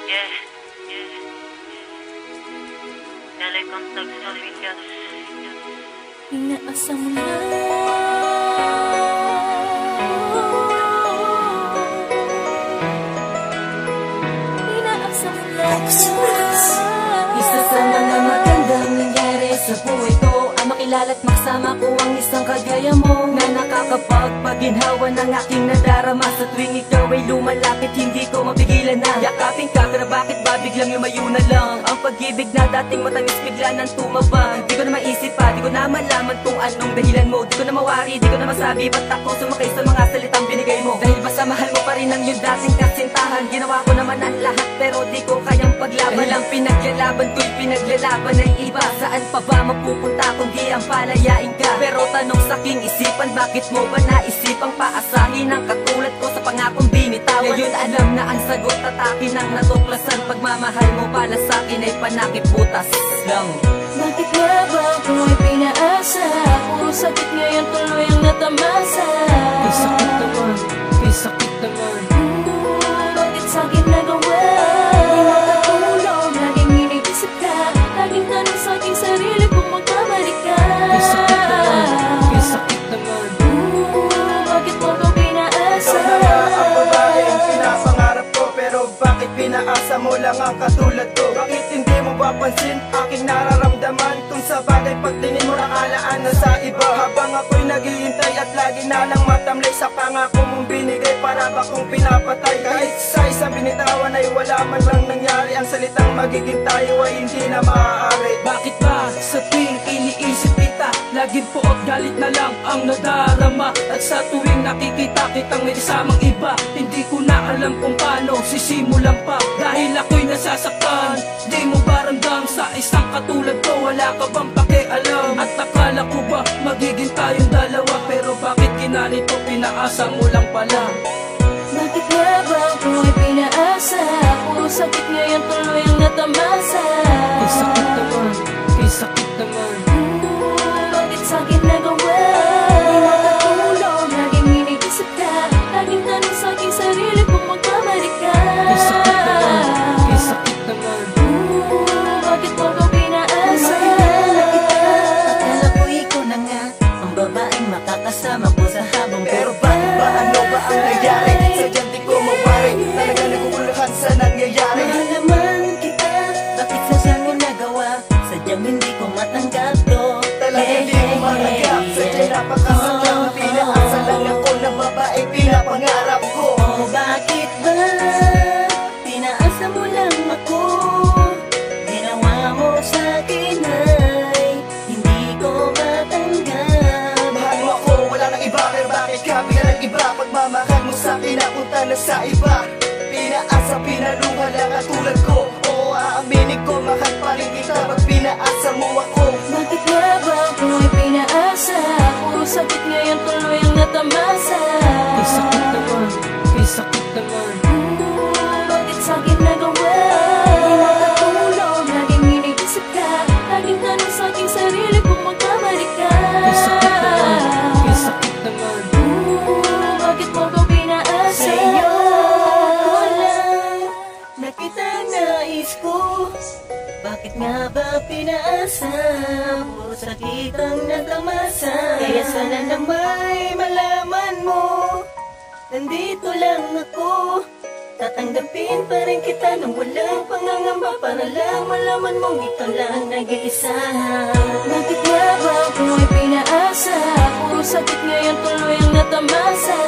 Yeah, yeah. Telecontact Familias. Inaasam mo lang. Inaasam mo lang. Isa sa mga magandang nangyari sa buhay ko, ang makilala at makasama ko ang isang kagaya mo, na nakakapagpaginhawa ng aking nadarama. Sa tuwing ikaw ay lumalapit, hindi ko mapigilan na yakapin ka. Pero bakit ba biglang lumayo na lang? Ang pag-ibig na dating matamis bigla nang tumaba. Di ko na maisip pa, di ko na malaman kung anong dahilan mo. Di ko na mawari, di ko na masabi ba't ako sumakay sa mga salitang binigay mo. Dahil basta mahal mo pa rin ang iyong dating kasintahan. Ginawa ko naman ang lahat pero di ko kayang paglaban. Dahil ang pinaglalaban ko'y pinaglalaban ng iba. Saan pa ba mapupunta kundi ang palayain ka? Pero tanong sa aking isipan, bakit mo ba naisipang paasahin ang katulad ko sa pangakong binitawan? Ngayon alam na ang sagot at akin ang natuklasan. Pagmamahal mo pala sa akin ay panakiputas lang. Bakit nga ba ako'y pinaasa? Puro sakit ngayon tuloy ang natamasa. May sakit naman, may sakit naman. Bakit sa'kin nagawa? Di makatulog, laging iniisip ka. Laging tanong sa'king sarili kung magkamali ka. May sakit naman, may sakit naman. Bakit mo ko pinaasa? Ikaw na nga ang babaeng pinapangarap ko, pero bakit pinaasa mo lang ang katulad ko? Bakit hindi mo papansin aking nararamdaman? Kung sa bagay pagtingin mo nakalaan na sa iba. Habang ako'y naghihintay at lagi na lang matamlay sa pangako mong binigay, para ba kong pinapatay? Kahit sa isang binitawan ay wala man lang nangyari. Ang salitang magiging tayo ay hindi na maaari. Bakit ba sa tuwing iniisip kita, laging poot galit na lang ang nadarama? At sa tuwing nakikita kitang may kasamang iba, hindi ko na alam kung paano sisimulan pa. Dahil ako'y nasasaktan, di mo ba ramdam sa isang katulad ko? Wala ka bang pakialam? At akala ko ba magiging tayong dalawa? Pero bakit ginanito, pinaasa mo lang pala? Bakit nga ba ako'y pinaasa? Puro sakit ngayon tuloy ang natamasa. May sakit naman, may sakit naman. Bakit sa'kin nagawa? Di makatulog, laging iniisip ka. Laging tanong sa'king sarili kung magkamali ka. May sakit naman, may sakit naman. Bakit mo ko pinaasa? Akala ko ikaw na nga ang babaeng makakasama ko sa habang Pero bakit ba, ano ba ang nangyari? Sadyang di ko mawari, talaga naguguluhan sa nangyayari. mahal naman kita. Bakit sadyang mo nagawa? Sadyang hindi ko matanggap to. Talaga di ko matanggap, sadyang napakasaklang na pinaasa lang ako ng babaeng pinapangarap ko. Oh, bakit ba pinaasa mo lang ako? Ginawa mo sa akin ay hindi ko matanggap. Mahal mo ako, wala nang iba, pero bakit ka biglang iba? Pagmamahal mo sa akin, napunta na sa iba. Pinaasa, pinaluha lang at tulad ko. Oo, aaminin ko, mahal pa rin kita pag pinaasa mo ako. Bakit nga ba ako'y pinaasa? Puro sakit ngayon tuloy ang natamasa. May sakit naman, may sakit naman. Bakit sa'kin nagawa? Di makatulog, laging iniisip ka. Laging tanong sa'king sarili kung magkamali ka. May sakit naman, may sakit naman. Bakit mo ko pinaasa? Sa'yo ko lang nakita ang nais ko. Bakit nga ba pinaasa? Puro sakit ang natamasa. Kaya sana na may malaman mo, nandito lang ako. Tatanggapin pa rin kita nang walang pangangamba, para lang malaman mong ikaw lang nag-iisa. Bakit nga ba ako'y pinaasa? Puro sakit ngayon tuloy ang natamasa.